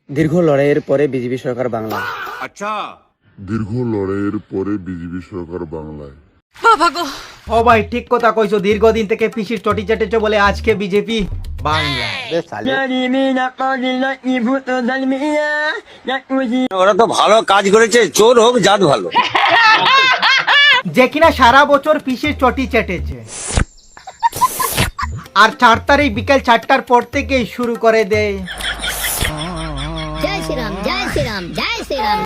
দীর্ঘ লড়াইয়ের পরে বিজেপি সরকার বাংলা। আচ্ছা, দীর্ঘ লড়াইয়ের পরে বিজেপি সরকার বাংলায়। ও ভাই ঠিক কথা কইছো, দীর্ঘদিন থেকে পিসির চটি চাটেছো বলে আজকে বিজেপি বাংলা। ওরা তো ভালো কাজ করেছে, চোর হোক জাত ভালো। যে কিনা সারা বছর পিসির চটি চেটেছে আর 4 তারিখ বিকেল 4টার পর থেকেই শুরু করে দেয় জয় শ্রীরাম জয় শ্রীরাম জয় শ্রীরাম।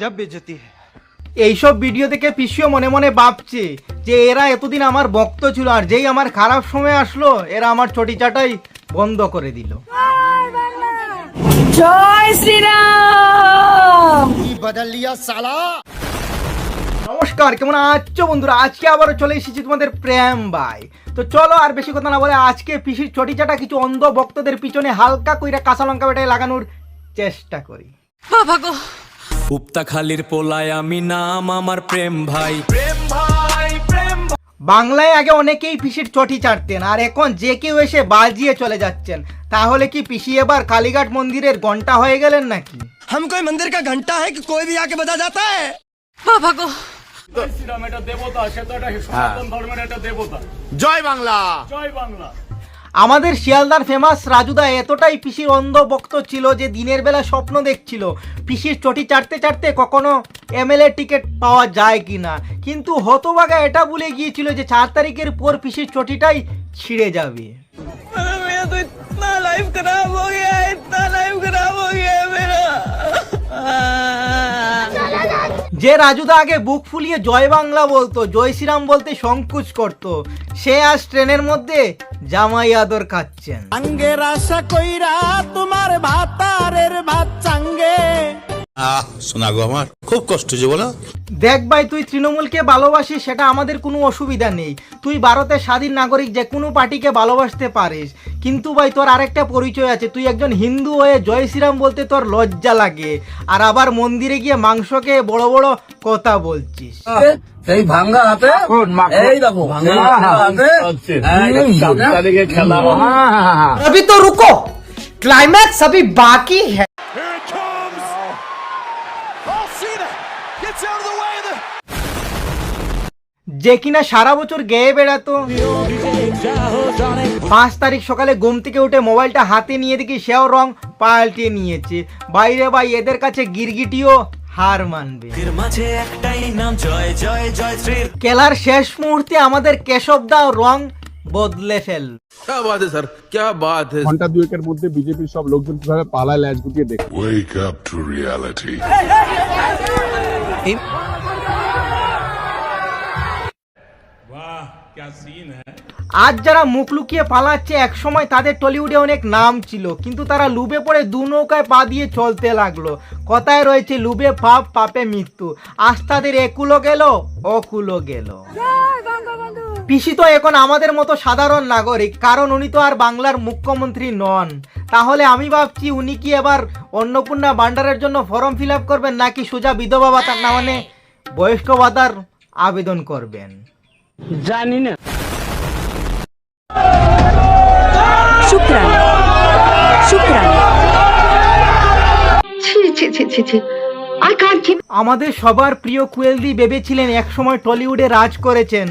এইসব ভিডিও দেখে পিসিও মনে মনে ভাবছে যে এরা এতদিন আমার ভক্ত ছিল, আর যেই আমার খারাপ সময় আসলো এরা আমার চটি চাটাই বন্ধ করে দিল। জয় শ্রীরাম। নমস্কার, কেমন আছো বন্ধুরা? আজকে আবারও চলে এসেছি তোমাদের প্রেম ভাই। তো চলো আর বেশি কথা না বলে আজকে পিসির চটি চাটা কিছু অন্ধ ভক্তদের পিছনে হালকা কইরা কাঁচা লঙ্কা বেটায় লাগানোর চেষ্টা করি। উপতাখালির পোলায় আমি নাম আমার প্রেম ভাই। বাংলায় আগে অনেকেই পিসির চটি চাটতেন, আর এখন যে কেউ এসে বাজিয়ে চলে যাচ্ছেন। তাহলে কি পিসি এবার কালীঘাট মন্দিরের ঘন্টা হয়ে গেলেন নাকি? हम कोई मंदिर का घंटा है कि कोई भी आके बजा जाता है। জয় বাংলা। আমাদের শিয়ালদার ফেমাস রাজুদা এতটাই পিসির অন্ধ ভক্ত ছিল যে দিনের বেলা স্বপ্ন দেখছিল পিসির চটি চাটতে চাটতে কখনো এমএলএ টিকিট পাওয়া যায় কিনা, কিন্তু হতভাগা এটা ভুলে গিয়েছিল যে 4 তারিখের পর পিসির চটিটাই ছিঁড়ে যাবে। যে রাজুদা আগে বুক ফুলিয়ে জয় বাংলা বলতো, জয় শ্রীরাম বলতে সংকোচ করত, সে আজ ট্রেনের মধ্যে জামাই আদর খাচ্ছেন। আঙ্গের আশা কইরা তোমার ভাতারের ভাত চাঙ্গে। শোনা গো, আমার খুব কষ্ট যে বলো। দেখ ভাই, তুই তৃণমূলকে ভালোবাসিস সেটা আমাদের কোনো অসুবিধা নেই। তুই ভারতের স্বাধীন নাগরিক, যে কোনো পার্টিকে ভালোবাসতে পারিস, কিন্তু ভাই তোর আরেকটা পরিচয় আছে। তুই একজন হিন্দু হয়ে জয় শ্রীরাম বলতে তোর লজ্জা লাগে, আর আবার মন্দিরে গিয়ে মাংস খেয়ে বড় বড় কথা বলছিস। এই ভাঙ্গা হাতে এই দেখো ভাঙ্গা হাতে খেলা। अभी तो रुको, क्लाइमैक्स अभी बाकी है। যে কিনা সারা বছর গেয়ে বেড়াতো, 5 তারিখ সকালে ঘুম থেকে উঠে মোবাইলটা হাতে নিয়ে দেখি সেও রং পাল্টে নিয়েছে। বাইরে ভাই, এদের কাছে গিরগিটিও হার মানবে। খেলার শেষ মুহূর্তে আমাদের কেশব দাও রং বদলে ফেল। ঘন্টা দুয়েকের মধ্যে বিজেপির সব লোকজন কিভাবে পালায় ল্যাজ গুটিয়ে দেখে। Wake up to reality. আজ যারা মুখ লুকিয়ে পালাচ্ছে, এক সময় তাদের টলিউডে অনেক নাম ছিল, কিন্তু তারা লুবে পড়ে দু নৌকায় পা দিয়ে চলতে লাগলো। কথায় রয়েছে লুবে পাপ, পাপে মৃত্যু। আজ তাদের একুলো গেল, অকুলো গেল। পিসি তো এখন আমাদের মতো সাধারণ নাগরিক, কারণ উনি তো আর বাংলার মুখ্যমন্ত্রী নন। তাহলে আমি ভাবছি উনি কি এবার অন্নপূর্ণা ভান্ডারের জন্য ফর্ম ফিল আপ করবেন, নাকি সোজা বিধবা ভাতা না মানে বয়স্ক ভাতার আবেদন করবেন? জানি না। আমাদের সবার প্রিয় কুয়েলদি ভেবেছিলেন একসময় টলিউডে রাজ করেছেন,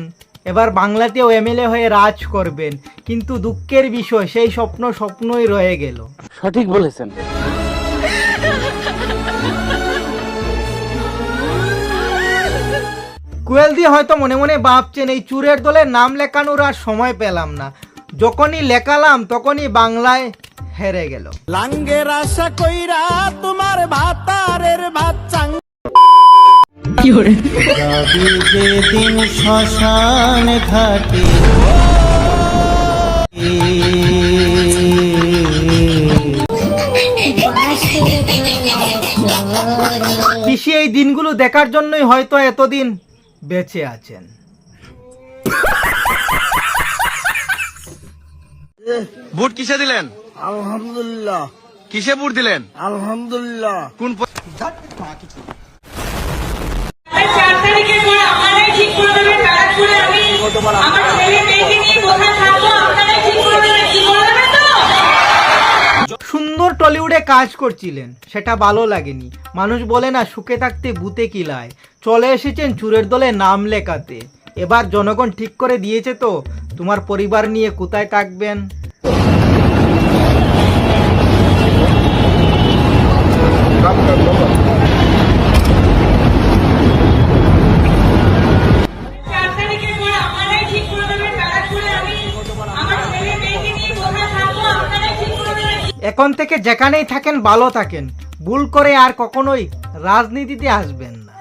এবার বাংলাতেও এমএলএ হয়ে রাজ করবেন, কিন্তু দুঃখের বিষয় সেই স্বপ্ন স্বপ্নই রয়ে গেল। সঠিক বলেছেন। কুয়েলদি হয়তো মনে মনে ভাবছেন এই চুরের দলের নাম লেখানোর আর সময় পেলাম না, যখনই লেখালাম তখনই বাংলায় হেরে গেল। লাঙ্গের আশা কইরা তোমার ভাতারের ভাত চাঙ্গে। যেদিন শ্মশান ঘাটে পিসি এই দিনগুলো দেখার জন্যই হয়তো এতদিন বেঁচে আছেন। বুট কিসে দিলেন? আলহামদুলিল্লাহ। কিসে বুট দিলেন? আলহামদুলিল্লাহ। কোন সুন্দর টলিউডে কাজ করছিলেন, সেটা ভালো লাগেনি। মানুষ বলে না, সুখে থাকতে বুতে কিলায়। চলে এসেছেন চুরের দলে নাম লেখাতে। এবার জনগণ ঠিক করে দিয়েছে তো তোমার পরিবার নিয়ে কোথায় থাকবেন। এখন থেকে যেখানেই থাকেন ভালো থাকেন, ভুল করে আর কখনোই রাজনীতিতে আসবেন না।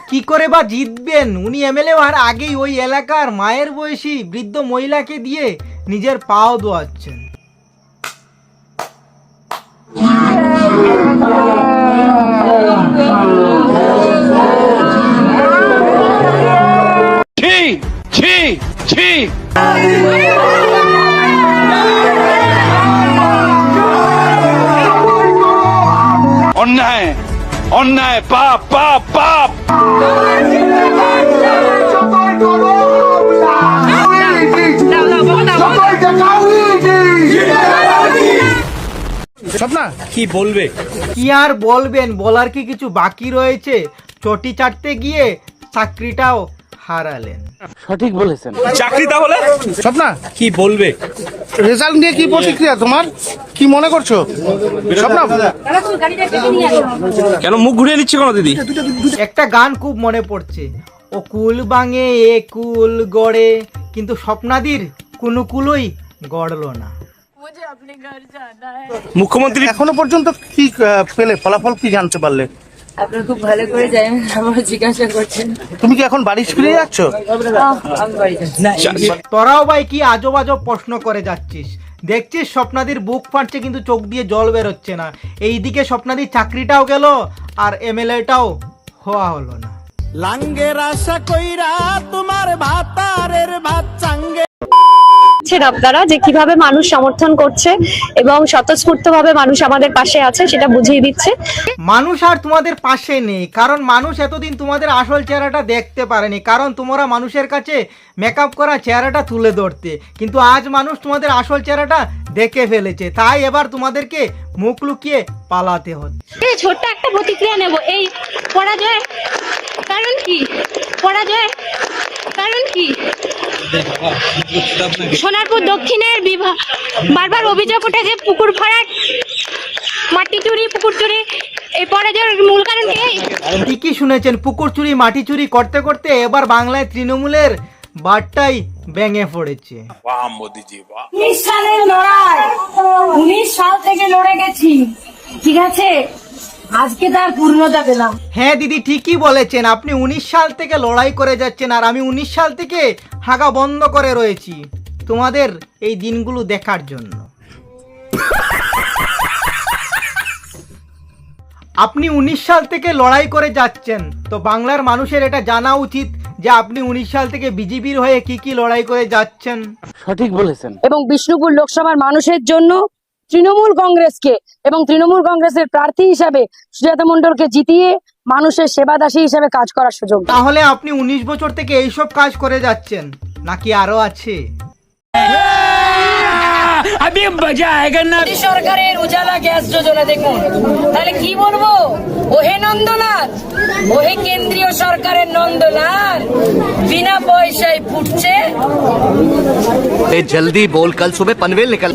কি করে বা জিতবেন? উনি এমএলএ হওয়ার আগেই ওই এলাকার মায়ের বয়সী বৃদ্ধ মহিলাকে দিয়ে নিজের পাও ধোয়াচ্ছেন। অন্যায় অন্যায়, পাপ পাপ পাপ। কি আর বলবেন, বলার কি কিছু বাকি রয়েছে? চটি চাটতে গিয়ে চাকরিটাও হারালেন। সঠিক বলেছেন। চাকরি তাহলে স্বপ্না, কি বলবে? রেজাল্ট নিয়ে কি প্রতিক্রিয়া তোমার? কি মনে করছো স্বপ্না? কেন মুখ ঘুরিয়ে নিচ্ছে কেন দিদি? একটা গান খুব মনে পড়ছে, ও কুল বাঙে এ কুল গড়ে, কিন্তু স্বপ্নাদির কোনো কুলই গড়ল না। মুখ্যমন্ত্রী এখনো পর্যন্ত কি পেলে, ফলাফল কি জানতে পারলে? আপনার খুব ভালো করে জানেন, আমার জিজ্ঞাসা করছেন। তুমি কি এখন বাড়ি ফিরে যাচ্ছ? আমি বাড়ি যাচ্ছি। তোরাও ভাই কি আজব আজব প্রশ্ন করে যাচ্ছিস? দেখছিস স্বপ্নাদির বুক ফাটছে কিন্তু চোখ দিয়ে জল বেরোচ্ছে না। এইদিকে স্বপ্নাদির চাকরিটাও গেল আর এমএলএটাও হওয়া হলো না। লাঙ্গের আশা কইরা তোমার ভাতারের ভাত চাঙ্গে। আপনারা যে কিভাবে মানুষ সমর্থন করছে এবং স্বতঃস্ফূর্তভাবে মানুষ আমাদের পাশে আছে সেটা বুঝিয়ে দিচ্ছে। মানুষ আর তোমাদের পাশে নেই, কারণ মানুষ এতদিন তোমাদের আসল চেহারাটা দেখতে পারেনি, কারণ তোমরা মানুষের কাছে মেকআপ করা চেহারাটা তুলে ধরতে, কিন্তু আজ মানুষ তোমাদের আসল চেহারাটা দেখে ফেলেছে, তাই এবার তোমাদেরকে মুখ লুকিয়ে পালাতে হচ্ছে। ছোট্ট একটা প্রতিক্রিয়া নেব। এই পরাজয় কারণ কি? পরাজয় কারণ কি? সোনারপুর দক্ষিণের বারবার অভিযোগ উঠেছে পুকুর ভরাট, মাটি চুরি, পুকুর চুরি। এই পরাজয়ের মূল কারণ কি? ঠিকই শুনেছেন, পুকুর চুরি মাটি চুরি করতে করতে এবার বাংলায় তৃণমূলের বারটাই ভেঙে পড়েছে। 19 সালের লড়াই, 19 সাল থেকে লড়ে গেছি, ঠিক আছে, আজকে তার পূর্ণতা পেলাম। হ্যাঁ দিদি ঠিকই বলেছেন, আপনি 19 সাল থেকে লড়াই করে যাচ্ছেন আর আমি 19 সাল থেকে হাগা বন্ধ করে রয়েছি তোমাদের এই দিনগুলো দেখার জন্য। আপনি 19 সাল থেকে লড়াই করে যাচ্ছেন, তো বাংলার মানুষের এটা জানা উচিত যে আপনি 19 সাল থেকে বিজেপির হয়ে কি কি লড়াই করে যাচ্ছেন। সঠিক বলেছেন। এবং বিষ্ণুপুর লোকসভার মানুষের জন্য তৃণমূল কংগ্রেসকে এবং তৃণমূল কংগ্রেসের প্রার্থী হিসাবে সুজাতা মণ্ডলকে জিতিয়ে মানুষের সেবাদাসী হিসাবে কাজ করার সুযোগ। তাহলে আপনি 19 বছর থেকে এইসব কাজ করে যাচ্ছেন নাকি আরো আছে? সরকারের উজালা গ্যাস যোজনা দেখুন, তাহলে কি বলবো? ওহে নন্দলাল, ওহে কেন্দ্রীয় সরকারের নন্দলাল, বিনা পয়সায় ফুটছে। জলদি বল, কাল সুবে পনভেল নিকল।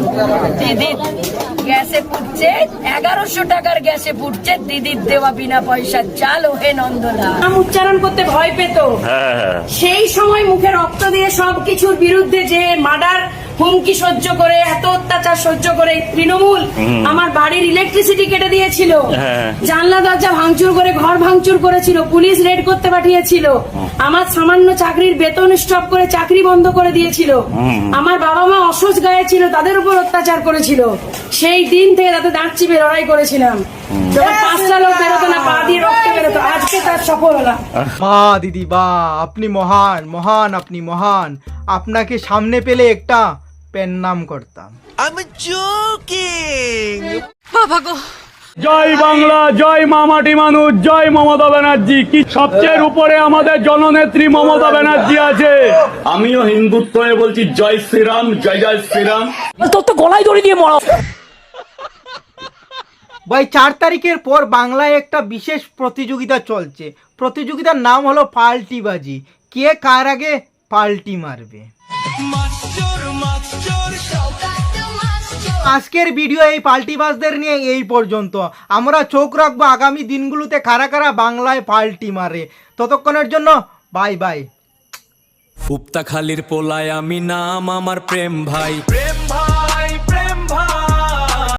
দিদির গ্যাসে ফুটছে, 1100 টাকার গ্যাসে ফুটছে দিদির দেওয়া বিনা পয়সার চাল। ওহে নন্দলাল নাম উচ্চারণ করতে ভয় পেত, সেই সময় মুখে রক্ত দিয়ে সবকিছুর বিরুদ্ধে যে মার্ডার হুমকি সহ্য করে, এত অত্যাচার সহ্য করে তৃণমূল আমার বাড়ির ইলেকট্রিসিটি কেটে দিয়েছিল, জানলা দরজা ভাঙচুর করে ঘর ভাঙচুর করেছিল, পুলিশ রেড করতে পাঠিয়েছিল, আমার সামান্য চাকরির বেতন স্টপ করে চাকরি বন্ধ করে দিয়েছিল, আমার বাবা মা অসহ্য গায়ে ছিল, তাদের উপর অত্যাচার করেছিল। সেই দিন থেকে তাতে দাঁত চিপে লড়াই করেছিলাম, যখন 5টা লোক বেরোতো না, পা দিয়ে রক্ত বেরোতো। আজকে তার সফল হলাম। মা দিদি বা, আপনি মহান মহান, আপনি মহান। আপনাকে সামনে পেলে একটা পেন নাম করতাম। জয় বাংলা, জয় মামাটি মানুষ, জয় মমতা ব্যানার্জি। কি সবচেয়ে উপরে আমাদের জননেত্রী মমতা ব্যানার্জি আছে। আমিও হিন্দুত্ব হয়ে বলছি জয় শ্রীরাম, জয় জয় শ্রীরাম। তোর তো গলায় দড়ি দিয়ে মরা। ভাই 4 তারিখের পর বাংলায় একটা বিশেষ প্রতিযোগিতা চলছে। প্রতিযোগিতার নাম হলো পাল্টিবাজি। কে কার আগে পাল্টি মারবে। আজকের ভিডিও এই পাল্টিবাজদের নিয়ে এই পর্যন্ত। আমরা চোখ রাখবো আগামী দিনগুলোতে কারা কারা বাংলায় পাল্টি মারে। ততক্ষণের জন্য বাই বাই। উপতাখালির পোলায় আমি নাম আমার প্রেম ভাই।